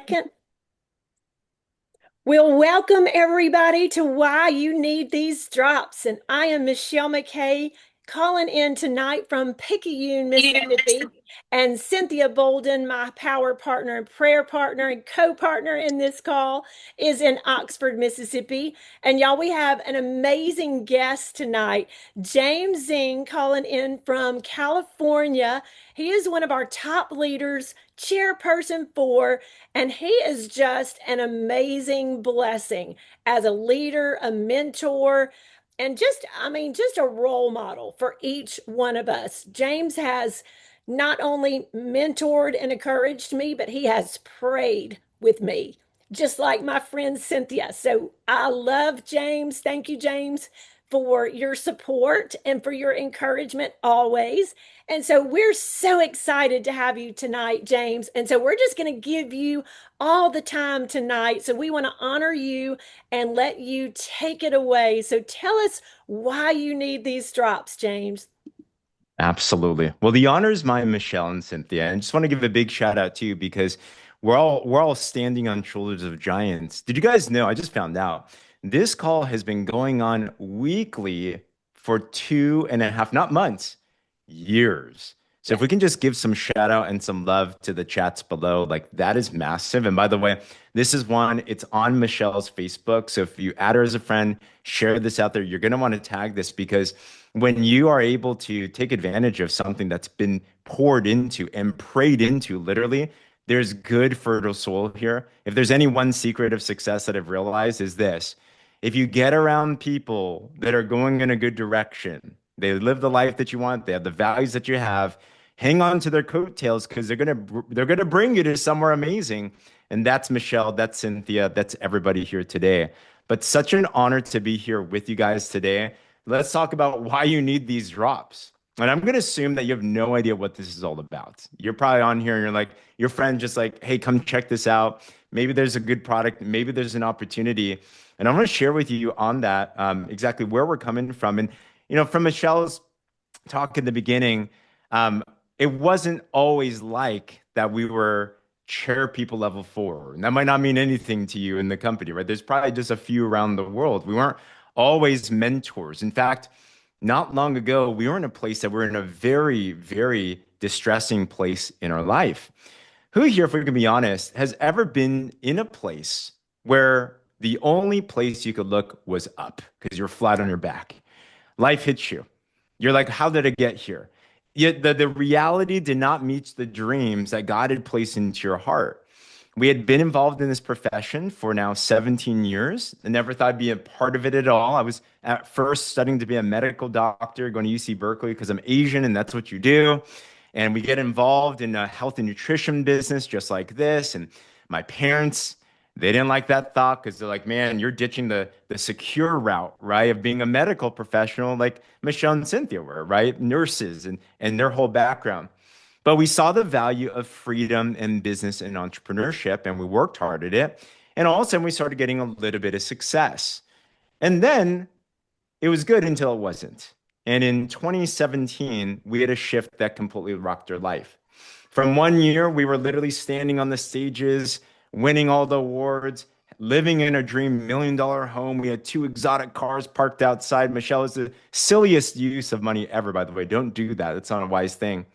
second. We'll welcome everybody to Why You Need These Drops. And I am Michelle McKay calling in tonight from Picayune, Mississippi. And Cynthia Bolden, my power partner and prayer partner and co-partner in this call, is in Oxford, Mississippi. And y'all, we have an amazing guest tonight, James Zing, calling in from California. He is one of our top leaders, chairperson for, and he is just an amazing blessing as a leader, a mentor, and just a role model for each one of us. James has not only mentored and encouraged me, but he has prayed with me, just like my friend Cynthia. So I love James. Thank you, James, for your support and for your encouragement always. And so we're so excited to have you tonight, James. And so we're just going to give you all the time tonight. So we want to honor you and let you take it away. So tell us why you need these drops, James. Absolutely. Well, the honor is mine, Michelle and Cynthia. And I just want to give a big shout out to you because we're all standing on shoulders of giants. Did you guys know? I just found out this call has been going on weekly for 2.5, not months, years. So if Yes. we can just give some shout out and some love to the chats below, like that is massive. And by the way, this is one, it's on Michelle's Facebook. So if you add her as a friend, share this out there, you're going to want to tag this because when you are able to take advantage of something that's been poured into and prayed into, literally, there's good fertile soil here. If there's any one secret of success that I've realized is this. If you get around people that are going in a good direction, they live the life that you want, they have the values that you have, hang on to their coattails because they're gonna bring you to somewhere amazing. And that's Michelle, that's Cynthia, that's everybody here today. But such an honor to be here with you guys today. Let's talk about why you need these drops. And I'm going to assume that you have no idea what this is all about. You're probably on here and you're like, your friend just like, hey, come check this out. Maybe there's a good product. Maybe there's an opportunity. And I'm going to share with you on that exactly where we're coming from. And, from Michelle's talk in the beginning, um, it wasn't always like that we were chair people level 4. And that might not mean anything to you in the company, right? There's probably just a few around the world. We weren't always mentors. In fact, not long ago, we were in a place that we're in a very, very distressing place in our life. Who here, if we can be honest, has ever been in a place where the only place you could look was up because you're flat on your back? Life hits you. You're like, how did I get here? Yet the reality did not meet the dreams that God had placed into your heart. We had been involved in this profession for now 17 years. I never thought I'd be a part of it at all. I was at first studying to be a medical doctor, going to UC Berkeley because I'm Asian and that's what you do. And we get involved in a health and nutrition business just like this. And my parents, they didn't like that thought because they're like, man, you're ditching the secure route, right? Of being a medical professional like Michelle and Cynthia were, right? Nurses and their whole background. But we saw the value of freedom in business and entrepreneurship, and we worked hard at it. And all of a sudden, we started getting a little bit of success. And then it was good until it wasn't. And in 2017, we had a shift that completely rocked our life. From one year, we were literally standing on the stages, winning all the awards, living in a dream $1 million home. We had 2 exotic cars parked outside. Michelle is the silliest use of money ever, by the way. Don't do that. It's not a wise thing.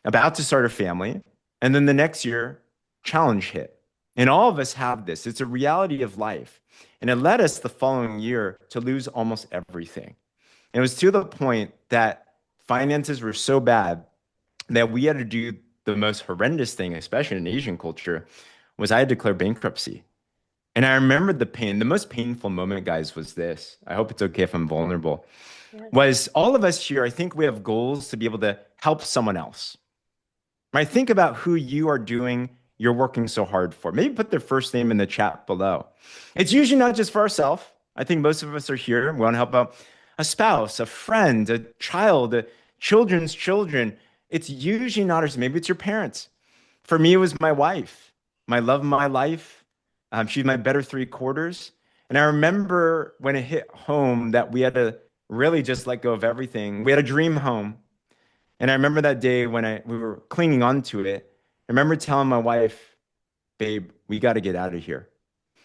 About to start a family. And then the next year, challenge hit. And all of us have this. It's a reality of life. And it led us the following year to lose almost everything. And it was to the point that finances were so bad that we had to do the most horrendous thing, especially in Asian culture, was I had to declare bankruptcy. And I remember the pain. The most painful moment, guys, was this. I hope it's okay if I'm vulnerable. Yes. Was all of us here, I think we have goals to be able to help someone else, right? Think about who you are doing, you're working so hard for. Maybe put their first name in the chat below. It's usually not just for ourselves. I think most of us are here. We want to help out a spouse, a friend, a child, a children's children. It's usually not ours. Maybe it's your parents. For me, it was my wife, my love of my life. She's my better 3/4. And I remember when it hit home that we had to really just let go of everything. We had a dream home. And I remember that day when we were clinging on to it. I remember telling my wife, babe, we got to get out of here.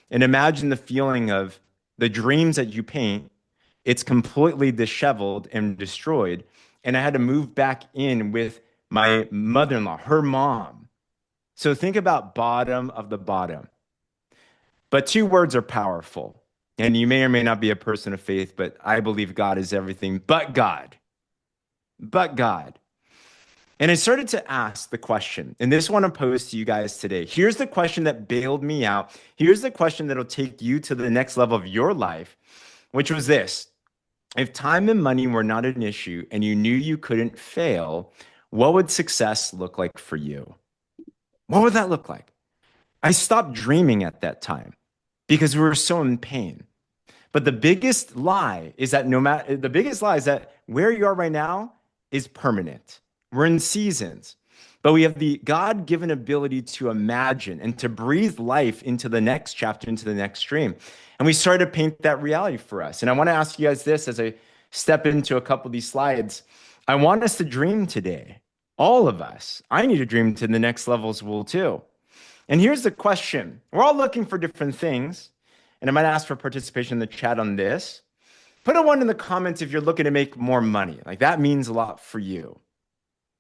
And imagine the feeling of the dreams that you paint, it's completely disheveled and destroyed. And I had to move back in with my mother-in-law, her mom. So think about bottom of the bottom. But two words are powerful. And you may or may not be a person of faith, but I believe God is everything but God. But God. And I started to ask the question, and this one I pose to you guys today. Here's the question that bailed me out. Here's the question that'll take you to the next level of your life, which was this. If time and money were not an issue and you knew you couldn't fail, what would success look like for you? What would that look like? I stopped dreaming at that time because we were so in pain. But the biggest lie is that where you are right now is permanent. We're in seasons, but we have the God-given ability to imagine and to breathe life into the next chapter, into the next stream. And we started to paint that reality for us. And I want to ask you guys this as I step into a couple of these slides. I want us to dream today. All of us. I need to dream to the next level as well, too. And here's the question. We're all looking for different things. And I might ask for participation in the chat on this. Put a 1 in the comments if you're looking to make more money. Like that means a lot for you.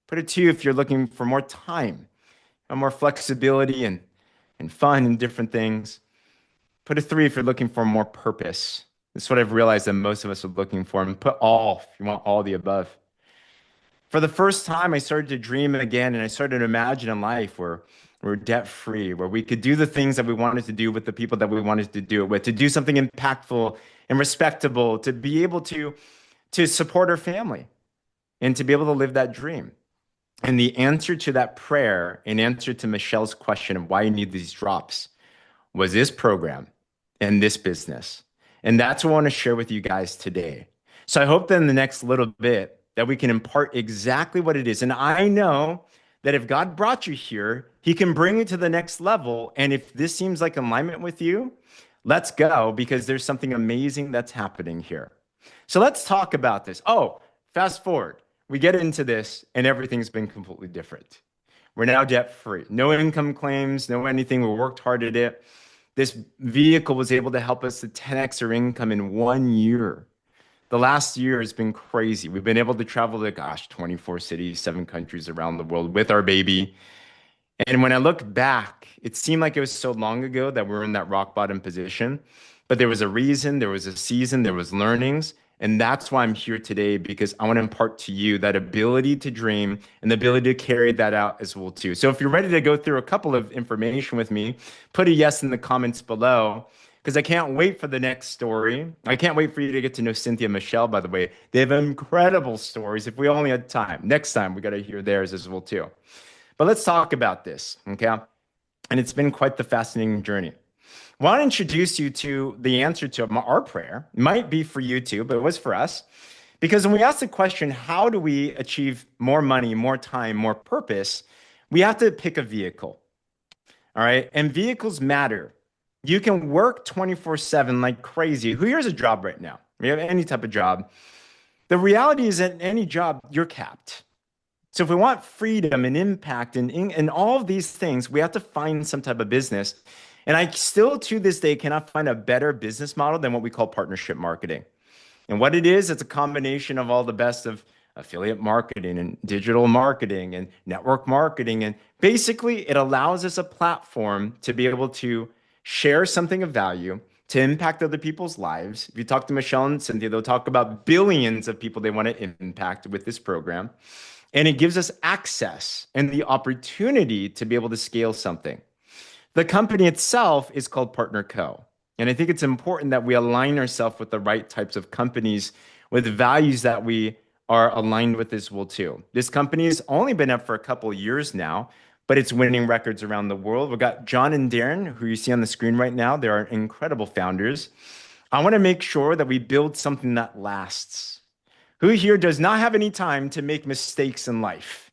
Put a 2 if you're looking for more time and more flexibility and fun and different things. Put a 3 if you're looking for more purpose. This is what I've realized that most of us are looking for. And put all if you want all the above. For the first time, I started to dream again, and I started to imagine a life where we're debt-free, where we could do the things that we wanted to do with the people that we wanted to do it with, to do something impactful and respectable, to be able to support our family and to be able to live that dream. And the answer to that prayer, in answer to Michelle's question of why you need these drops, was this program and this business. And that's what I want to share with you guys today. So I hope that in the next little bit that we can impart exactly what it is. And I know that if God brought you here, he can bring you to the next level. And if this seems like alignment with you, let's go, because there's something amazing that's happening here. So let's talk about this. Oh, fast forward. We get into this and everything's been completely different. We're now debt-free. No income claims, no anything. We worked hard at it. This vehicle was able to help us to 10x our income in 1 year. The last year has been crazy. We've been able to travel to, 24 cities, 7 countries around the world with our baby. And when I look back, it seemed like it was so long ago that we were in that rock bottom position. But there was a reason, there was a season, there was learnings. And that's why I'm here today, because I want to impart to you that ability to dream and the ability to carry that out as well too. So if you're ready to go through a couple of information with me, put a yes in the comments below, because I can't wait for the next story. I can't wait for you to get to know Cynthia and Michelle, by the way. They have incredible stories. If we only had time. Next time, we got to hear theirs as well too. But let's talk about this, okay? And it's been quite the fascinating journey. I want to introduce you to the answer to our prayer. It might be for you too, but it was for us. Because when we ask the question, how do we achieve more money, more time, more purpose, we have to pick a vehicle, all right? And vehicles matter. You can work 24/7 like crazy. Who here's a job right now? You have any type of job. The reality is that in any job, you're capped. So if we want freedom and impact and all of these things, we have to find some type of business. And I still, to this day, cannot find a better business model than what we call partnership marketing. And what it is, it's a combination of all the best of affiliate marketing and digital marketing and network marketing. And basically, it allows us a platform to be able to share something of value, to impact other people's lives. If you talk to Michelle and Cynthia, they'll talk about billions of people they want to impact with this program. And it gives us access and the opportunity to be able to scale something. The company itself is called Partner Co. And I think it's important that we align ourselves with the right types of companies with values that we are aligned with as well too. This company has only been up for a couple of years now, but it's winning records around the world. We've got John and Darren, who you see on the screen right now. They are incredible founders. I want to make sure that we build something that lasts. Who here does not have any time to make mistakes in life,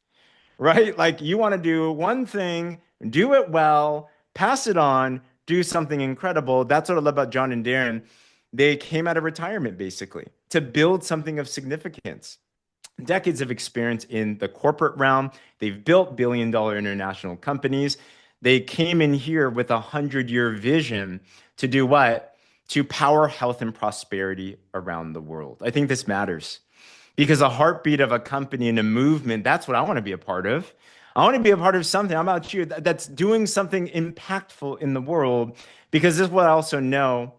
right? Like you want to do one thing, do it well, pass it on, do something incredible. That's what I love about John and Darren. They came out of retirement basically to build something of significance. Decades of experience in the corporate realm. They've built billion-dollar international companies. They came in here with a 100-year vision to do what? To power health and prosperity around the world. I think this matters because a heartbeat of a company and a movement, that's what I want to be a part of. I want to be a part of something. How about you? That's doing something impactful in the world because this is what I also know.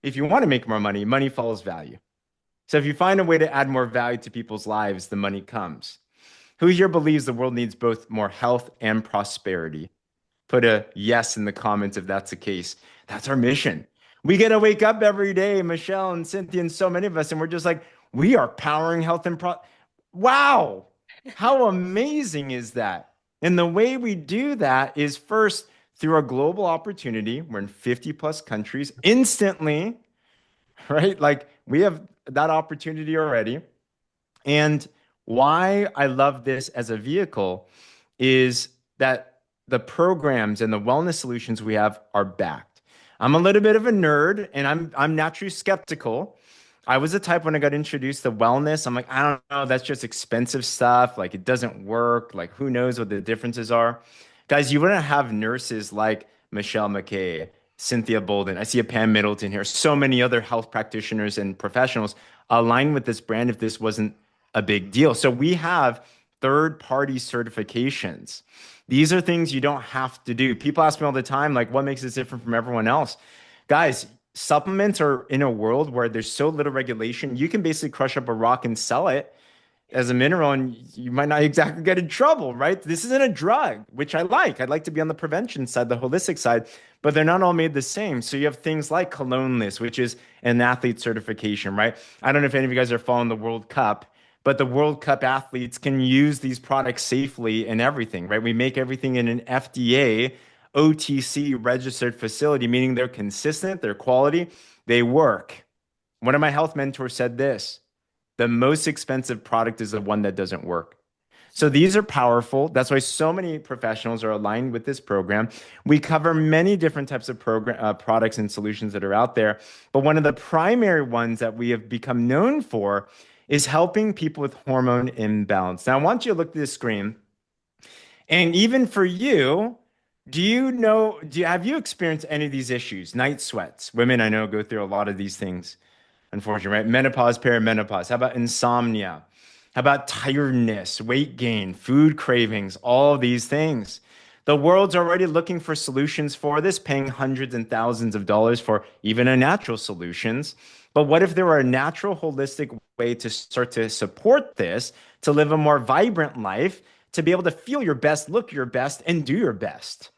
If you want to make more money, money follows value. So if you find a way to add more value to people's lives, the money comes. Who here believes the world needs both more health and prosperity? Put a yes in the comments if that's the case. That's our mission. We get to wake up every day, Michelle and Cynthia, and so many of us, and we're just like, we are powering health and wow. How amazing is that? And the way we do that is first through a global opportunity. We're in 50 plus countries instantly, right? Like we have that opportunity already. And why I love this as a vehicle is that the programs and the wellness solutions we have are backed. I'm a little bit of a nerd and I'm naturally skeptical. I was the type when I got introduced to wellness, I'm like, I don't know, that's just expensive stuff. Like it doesn't work. Like who knows what the differences are? Guys, you wouldn't have nurses like Michelle McKay, Cynthia Bolden. I see a Pam Middleton here. So many other health practitioners and professionals aligned with this brand if this wasn't a big deal. So we have third-party certifications. These are things you don't have to do. People ask me all the time, like, what makes this different from everyone else? Guys, supplements are in a world where there's so little regulation. You can basically crush up a rock and sell it as a mineral and you might not exactly get in trouble, right? This isn't a drug, which I like. I'd like to be on the prevention side, the holistic side, but they're not all made the same. So you have things like Coloneless, which is an athlete certification, right? I don't know if any of you guys are following the World Cup, but the World Cup athletes can use these products safely and everything, right? We make everything in an FDA OTC registered facility, meaning they're consistent, they're quality, they work. One of my health mentors said this: the most expensive product is the one that doesn't work. So these are powerful. That's why so many professionals are aligned with this program. We cover many different types of products and solutions that are out there. But one of the primary ones that we have become known for is helping people with hormone imbalance. Now, I want you to look at this screen. And even for you, have you experienced any of these issues? Night sweats. Women I know go through a lot of these things, unfortunately, right? Menopause, perimenopause. How about insomnia? How about tiredness, weight gain, food cravings, all these things? The world's already looking for solutions for this, paying hundreds and thousands of dollars for even a natural solutions. But what if there were a natural, holistic way to start to support this, to live a more vibrant life, to be able to feel your best, look your best, and do your best?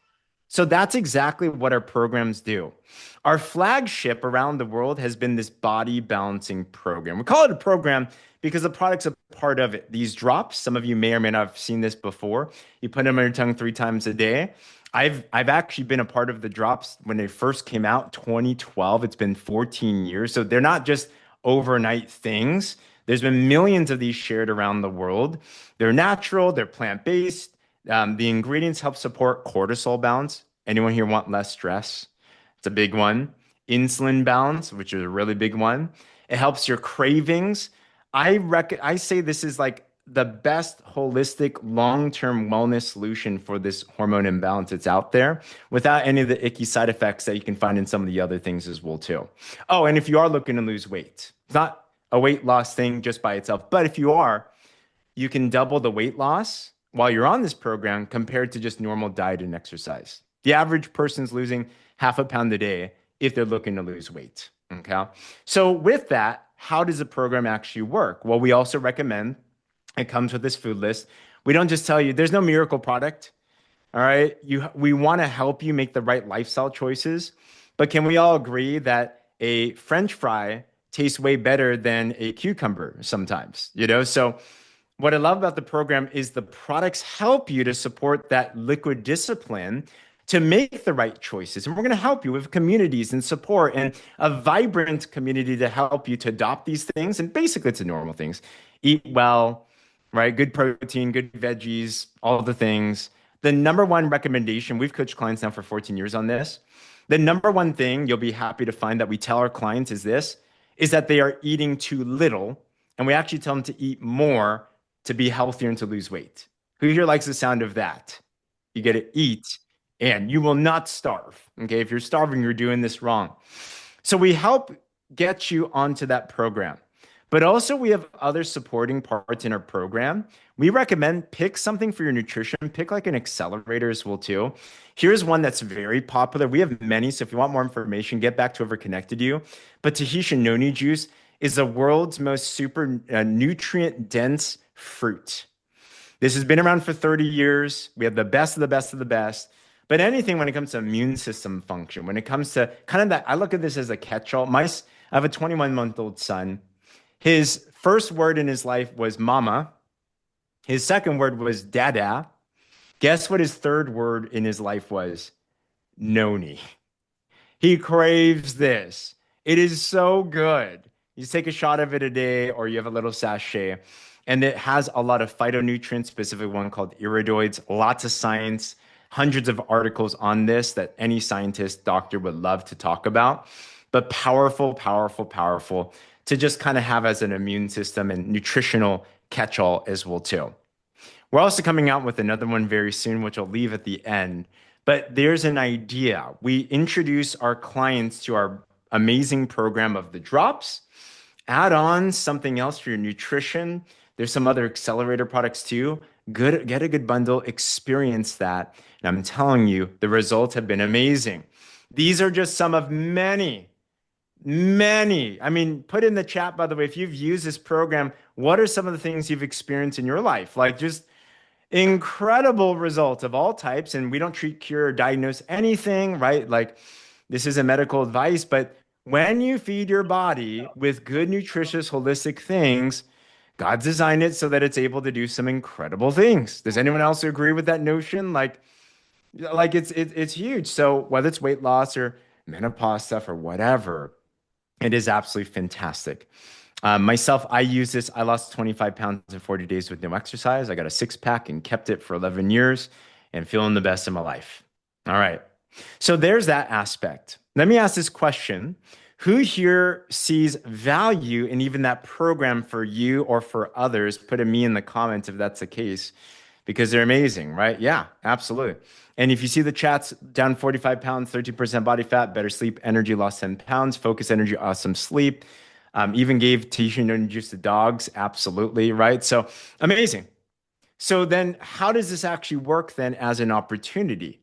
So that's exactly what our programs do. Our flagship around the world has been this body balancing program. We call it a program because the product's a part of it. These drops, some of you may or may not have seen this before. You put them on your tongue 3 times a day. I've actually been a part of the drops when they first came out, 2012. It's been 14 years. So they're not just overnight things. There's been millions of these shared around the world. They're natural, they're plant-based. The ingredients help support cortisol balance. Anyone here want less stress? It's a big one. Insulin balance, which is a really big one. It helps your cravings. I say this is like the best holistic long-term wellness solution for this hormone imbalance that's out there without any of the icky side effects that you can find in some of the other things as well too. Oh, and if you are looking to lose weight, it's not a weight loss thing just by itself, but if you are, you can double the weight loss while you're on this program compared to just normal diet and exercise. The average person's losing half a pound a day if they're looking to lose weight. Okay. So with that, how does the program actually work? Well, we also recommend it comes with this food list. We don't just tell you there's no miracle product. All right. We want to help you make the right lifestyle choices. But can we all agree that a French fry tastes way better than a cucumber sometimes? So what I love about the program is the products help you to support that liquid discipline to make the right choices. And we're going to help you with communities and support and a vibrant community to help you to adopt these things. And basically, it's the normal things. Eat well, right? Good protein, good veggies, all the things. The number one recommendation, we've coached clients now for 14 years on this. The number one thing you'll be happy to find that we tell our clients is that they are eating too little. And we actually tell them to eat more to be healthier and to lose weight. Who here likes the sound of that? You get to eat and you will not starve. Okay. If you're starving, you're doing this wrong. So we help get you onto that program. But also, we have other supporting parts in our program. We recommend pick something for your nutrition, pick like an accelerator as well too. Here's one that's very popular. We have many, so if you want more information, get back to whoever connected you. But Tahitian noni juice is the world's most super nutrient dense fruit. This has been around for 30 years. We have the best of the best of the best. But anything when it comes to immune system function, when it comes to kind of that, I look at this as a catch-all. I have a 21-month-old son. His first word in his life was mama. His second word was dada. Guess what his third word in his life was? Noni. He craves this. It is so good. You take a shot of it a day, or you have a little sachet, and it has a lot of phytonutrients, specifically one called iridoids, lots of science, hundreds of articles on this that any scientist, doctor would love to talk about, but powerful, powerful, powerful to just kind of have as an immune system and nutritional catch-all as well too. We're also coming out with another one very soon, which I'll leave at the end. But there's an idea. We introduce our clients to our amazing program of the drops, add on something else for your nutrition. There's some other accelerator products too. Good, get a good bundle, experience that. And I'm telling you, the results have been amazing. These are just some of many. I mean, put in the chat, by the way, if you've used this program, what are some of the things you've experienced in your life? Like just incredible results of all types. And we don't treat, cure, or diagnose anything, right? Like this isn't medical advice, but when you feed your body with good, nutritious, holistic things, God designed it so that it's able to do some incredible things. Does anyone else agree with that notion? Like it's huge. So whether it's weight loss or menopause stuff or whatever, it is absolutely fantastic. Myself, I use this. I lost 25 pounds in 40 days with no exercise. I got a six-pack and kept it for 11 years and feeling the best in my life. All right. So there's that aspect. Let me ask this question. Who here sees value in even that program for you or for others? Put a me in the comments if that's the case, because they're amazing, right? Yeah, absolutely. And if you see the chats, down 45 pounds, 13% body fat, better sleep, energy, lost 10 pounds, focus, energy, awesome sleep. Even gave Tahitian noni juice to dogs. Absolutely, right? So amazing. So then how does this actually work then as an opportunity?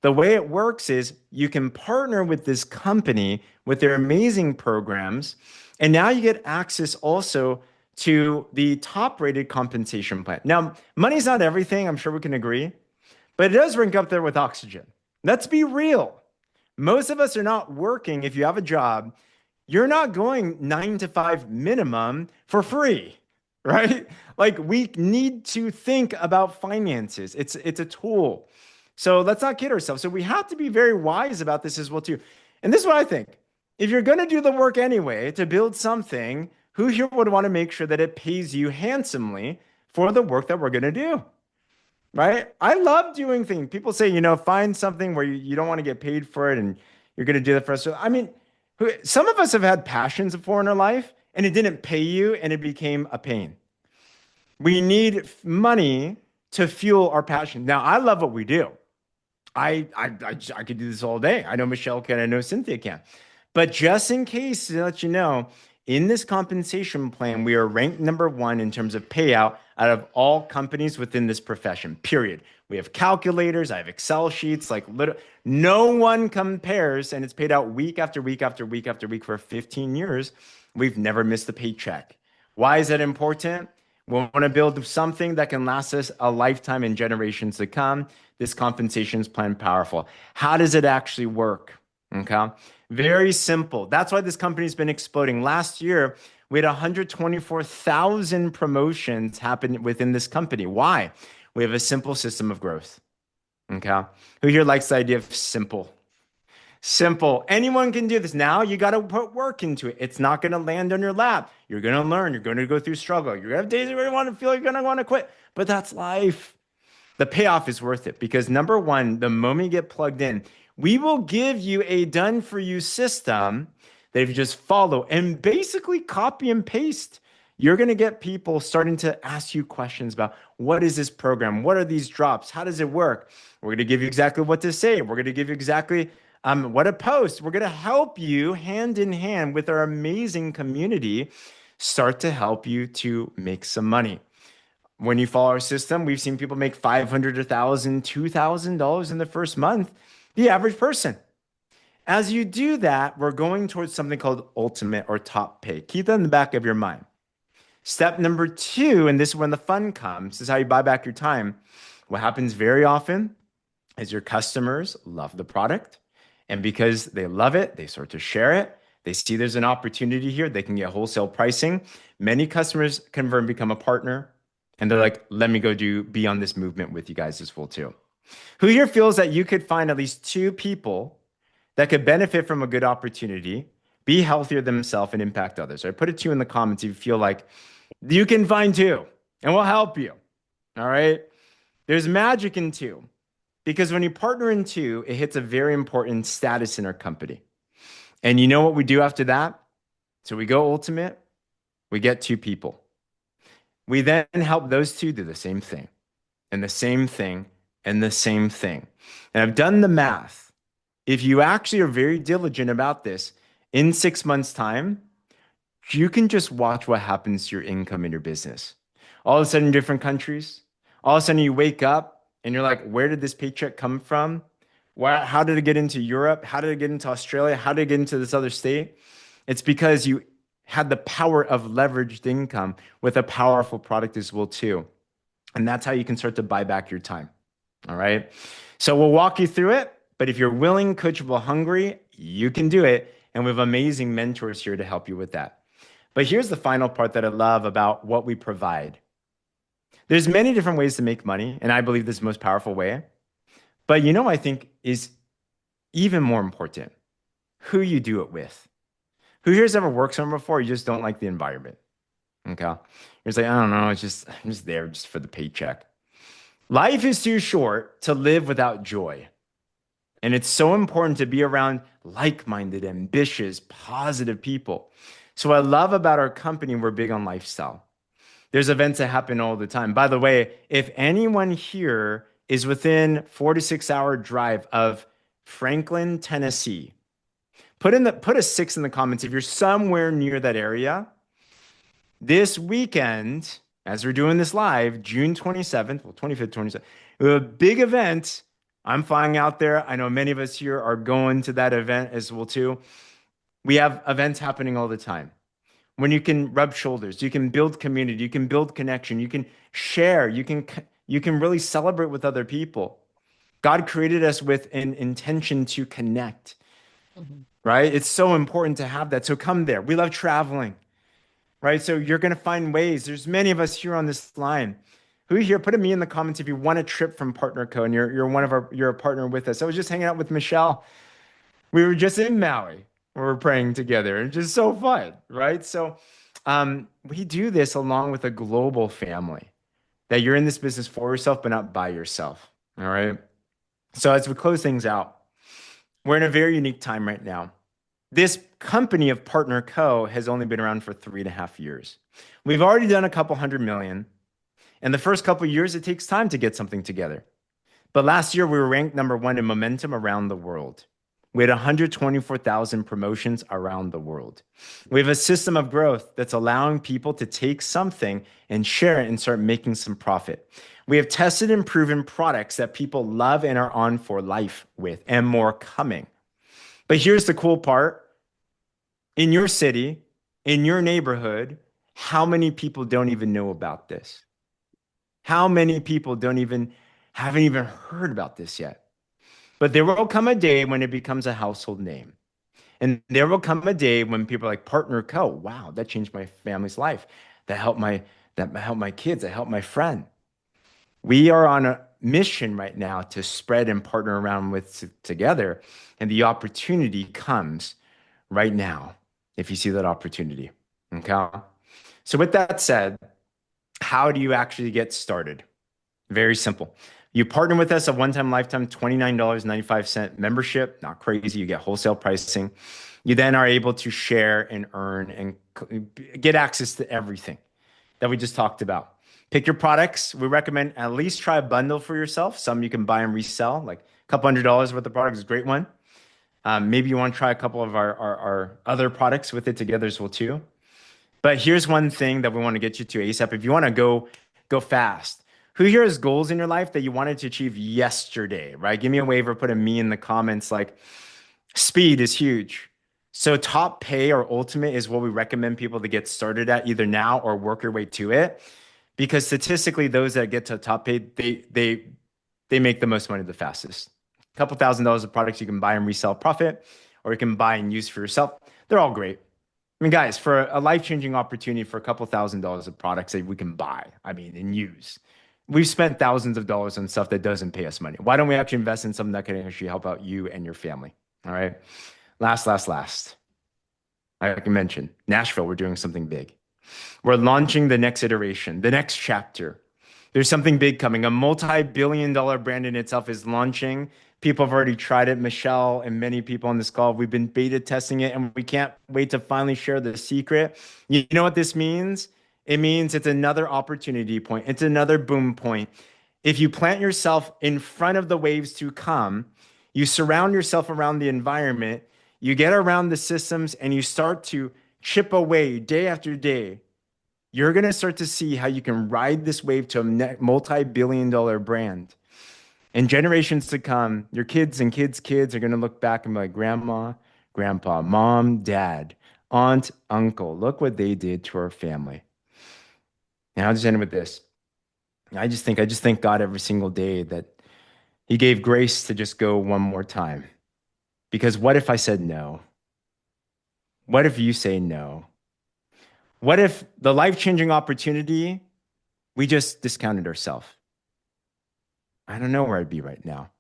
The way it works is you can partner with this company with their amazing programs, and now you get access also to the top-rated compensation plan. Now, money's not everything, I'm sure we can agree, but it does rank up there with oxygen. Let's be real. Most of us are not working. If you have a job, you're not going 9 to 5 minimum for free, right? Like we need to think about finances. It's a tool. So let's not kid ourselves. So we have to be very wise about this as well too. And this is what I think. If you're going to do the work anyway to build something, who here would want to make sure that it pays you handsomely for the work that we're going to do? Right? I love doing things. People say, find something where you don't want to get paid for it and you're going to do that for us. I mean, some of us have had passions before in our life and it didn't pay you and it became a pain. We need money to fuel our passion. Now, I love what we do. I could do this all day. I know Michelle can, I know Cynthia can. But just in case, to let you know, in this compensation plan, we are ranked #1 in terms of payout out of all companies within this profession, period. We have calculators, I have Excel sheets, no one compares, and it's paid out week after week after week after week for 15 years. We've never missed a paycheck. Why is that important? We want to build something that can last us a lifetime and generations to come. This compensation plan powerful. How does it actually work? Okay. Very simple. That's why this company's been exploding. Last year, we had 124,000 promotions happen within this company. Why? We have a simple system of growth. Okay. Who here likes the idea of simple? Simple. Anyone can do this. Now you got to put work into it. It's not going to land on your lap. You're going to learn. You're going to go through struggle. You're going to have days where you want to feel you're going to want to quit, but that's life. The payoff is worth it because #1, the moment you get plugged in, we will give you a done for you system that if you just follow and basically copy and paste you're going to get people starting to ask you questions about what is this program? What are these drops? How does it work? We're going to give you exactly what to say. We're going to give you exactly what to post. We're going to help you hand in hand with our amazing community start to help you to make some money. When you follow our system, we've seen people make $500, $1,000, $2,000 in the first month, the average person. As you do that, we're going towards something called ultimate or top pay. Keep that in the back of your mind. Step number two, and this is when the fun comes, this is how you buy back your time. What happens very often is your customers love the product. And because they love it, they start to share it. They see there's an opportunity here. They can get wholesale pricing. Many customers convert and become a partner. And they're like, let me go be on this movement with you guys as well too. Who here feels that you could find at least two people that could benefit from a good opportunity, be healthier themselves, and impact others? I put it to you in the comments if you feel like you can find two, and we'll help you. All right. There's magic in two, because when you partner in two, it hits a very important status in our company. And you know what we do after that? So we go ultimate, we get two people. We then help those two do the same thing, and the same thing, and the same thing. And I've done the math. If you actually are very diligent about this, in 6 months' time, you can just watch what happens to your income in your business. All of a sudden, in different countries, all of a sudden you wake up and you're like, where did this paycheck come from? How did it get into Europe? How did it get into Australia? How did it get into this other state? It's because you had the power of leveraged income with a powerful product as well too. And that's how you can start to buy back your time. All right. So we'll walk you through it. But if you're willing, coachable, hungry, you can do it. And we have amazing mentors here to help you with that. But here's the final part that I love about what we provide. There's many different ways to make money, and I believe this is the most powerful way. But I think is even more important, who you do it with. Who here's ever worked somewhere before? You just don't like the environment. Okay. You're just like, I don't know, I'm just there just for the paycheck. Life is too short to live without joy. And it's so important to be around like-minded, ambitious, positive people. So what I love about our company, we're big on lifestyle. There's events that happen all the time. By the way, if anyone here is within 4 to 6 hour drive of Franklin, Tennessee, put a 6 in the comments if you're somewhere near that area. This weekend, as we're doing this live, June 27th, 25th, 27th, a big event. I'm flying out there. I know many of us here are going to that event as well too. We have events happening all the time. When you can rub shoulders, you can build community, you can build connection, you can share, you can really celebrate with other people. God created us with an intention to connect, right? It's so important to have that. So come there. We love traveling, right? So you're going to find ways. There's many of us here on this line. Who here? Put a me in the comments if you want a trip from Partner Co. and you're a partner with us. I was just hanging out with Michelle. We were just in Maui. We were praying together. It's just so fun, right? So we do this along with a global family, that you're in this business for yourself, but not by yourself. All right. So as we close things out, we're in a very unique time right now. This company of Partner Co. has only been around for 3.5 years. We've already done a couple $100 million. And the first couple of years, it takes time to get something together. But last year, we were ranked #1 in momentum around the world. We had 124,000 promotions around the world. We have a system of growth that's allowing people to take something and share it and start making some profit. We have tested and proven products that people love and are on for life with, and more coming. But here's the cool part. In your city, in your neighborhood, how many people don't even know about this? How many people haven't even heard about this yet? But there will come a day when it becomes a household name. And there will come a day when people are like, Partner Co. Wow, that changed my family's life. That helped my kids. That helped my friend. We are on a mission right now to spread and partner around with together. And the opportunity comes right now if you see that opportunity. Okay. So with that said, how do you actually get started? Very simple. You partner with us, a one-time lifetime $29.95 membership. Not crazy. You get wholesale pricing. You then are able to share and earn and get access to everything. that we just talked about. Pick your products. We recommend at least try a bundle for yourself. Some you can buy and resell, like a couple $100 worth of products is a great one. Maybe you want to try a couple of our other products with it together as well too. But here's one thing that we want to get you to ASAP. If you want to go fast, who here has goals in your life that you wanted to achieve yesterday, right? Give me a wave or put a me in the comments. Like speed is huge. So top pay or ultimate is what we recommend people to get started at either now or work your way to it. Because statistically, those that get to top pay, they make the most money the fastest. A couple $1,000s of products you can buy and resell profit, or you can buy and use for yourself. They're all great. I mean, guys, for a life-changing opportunity for a couple $1,000s of products that we can buy, I mean, and use. We've spent thousands of dollars on stuff that doesn't pay us money. Why don't we actually invest in something that can actually help out you and your family? All right. Last. I can mention Nashville, we're doing something big. We're launching the next iteration, the next chapter. There's something big coming. A multi-billion-dollar brand in itself is launching. People have already tried it. Michelle and many people on this call, we've been beta testing it, and we can't wait to finally share the secret. You know what this means? It means it's another opportunity point. It's another boom point. If you plant yourself in front of the waves to come, you surround yourself around the environment, you get around the systems, and you start to chip away day after day, you're going to start to see how you can ride this wave to a multi-billion-dollar brand. And generations to come, your kids and kids' kids are going to look back and be like, grandma, grandpa, mom, dad, aunt, uncle, look what they did to our family. And I'll just end with this. I just thank God every single day that he gave grace to just go one more time. Because what if I said no? What if you say no? What if the life-changing opportunity, we just discounted ourselves? I don't know where I'd be right now.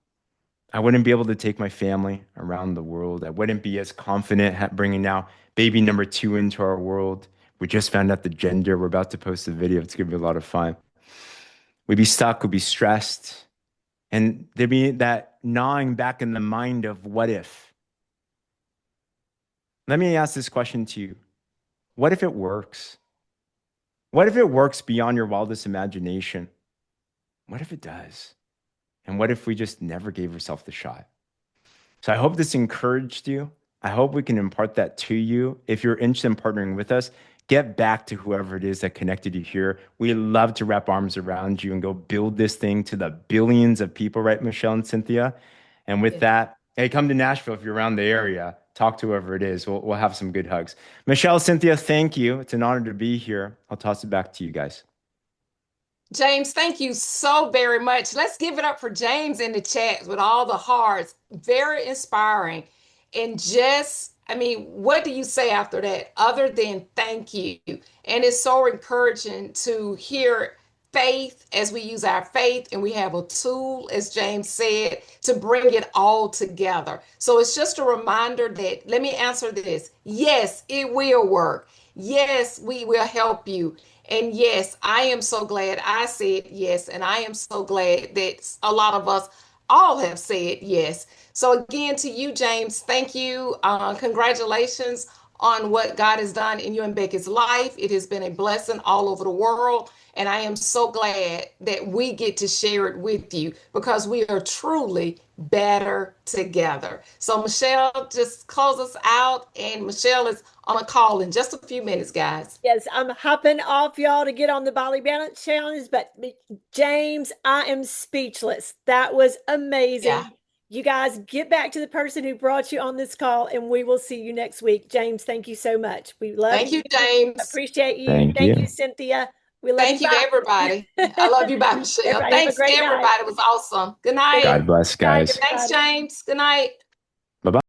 I wouldn't be able to take my family around the world. I wouldn't be as confident at bringing now baby number 2 into our world. We just found out the gender. We're about to post a video. It's going to be a lot of fun. We'd be stuck. We'd be stressed. And there'd be that gnawing back in the mind of what if? Let me ask this question to you. What if it works? What if it works beyond your wildest imagination? What if it does? And what if we just never gave ourselves the shot? So I hope this encouraged you. I hope we can impart that to you. If you're interested in partnering with us, get back to whoever it is that connected you here. We love to wrap arms around you and go build this thing to the billions of people, right, Michelle and Cynthia? And with that, hey, come to Nashville if you're around the area. Talk to whoever it is. We'll have some good hugs. Michelle, Cynthia, thank you. It's an honor to be here. I'll toss it back to you guys. James, thank you so very much. Let's give it up for James in the chat with all the hearts. Very inspiring. And just, I mean, what do you say after that other than thank you? And it's so encouraging to hear faith as we use our faith, and we have a tool, as James said, to bring it all together. So it's just a reminder that, let me answer this. Yes, it will work. Yes, we will help you. And yes, I am so glad I said yes. And I am so glad that a lot of us all have said yes. So again, to you, James, thank you. Congratulations on what God has done in you and Becky's life. It has been a blessing all over the world. And I am so glad that we get to share it with you because we are truly better together. So Michelle, just close us out. And Michelle is on a call in just a few minutes, guys. Yes, I'm hopping off, y'all, to get on the Bali Balance Challenge. But James, I am speechless. That was amazing. Yeah. You guys get back to the person who brought you on this call, and we will see you next week. James, thank you so much. We love Thank you, James. Appreciate you. Thank you. Cynthia. We love Thank you, everybody. I love you, bye, Michelle. Everybody, Thanks, everybody. It was awesome. Good night. God bless, guys. Thanks, James. Good night. Bye-bye.